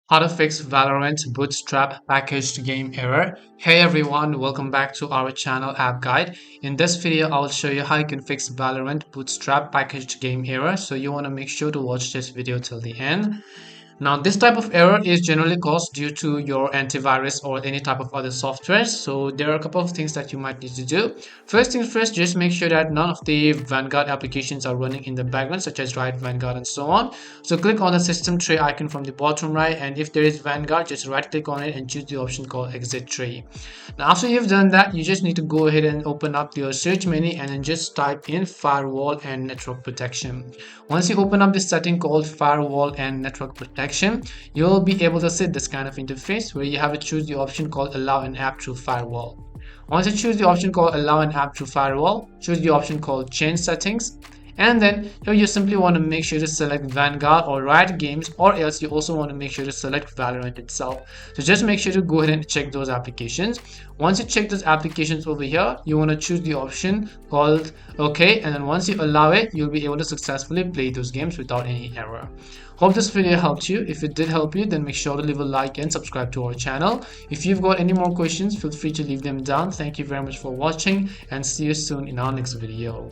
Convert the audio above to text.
How to fix Valorant Bootstrap packaged game error. Hey everyone, welcome back to our channel app guide. In this video, I'll show you how you can fix Valorant Bootstrap packaged game error. So you want to make sure to watch this video till the end. Now, this type of error is generally caused due to your antivirus or any type of other software. So there are a couple of things that you might need to do. First things first, just make sure that none of the Vanguard applications are running in the background, such as Riot Vanguard and so on. So click on the system tray icon from the bottom right, and if there is Vanguard, just right click on it and choose the option called exit tray. Now, after you've done that, you just need to go ahead and open up your search menu and then just type in firewall and network protection. Once you open up this setting called firewall and network protection, you'll be able to see this kind of interface where you have to choose the option called allow an app through firewall. Once you choose the option called allow an app through firewall, choose the option called change settings, and then here you simply want to make sure to select Vanguard or Riot Games, or else you also want to make sure to select Valorant itself. So just make sure to go ahead and check those applications. Once you check those applications over here, you want to choose the option called OK, and then once you allow it, you'll be able to successfully play those games without any error. Hope this video helped you. If it did help you, then make sure to leave a like and subscribe to our channel. If you've got any more questions, feel free to leave them down. Thank you very much for watching and see you soon in our next video.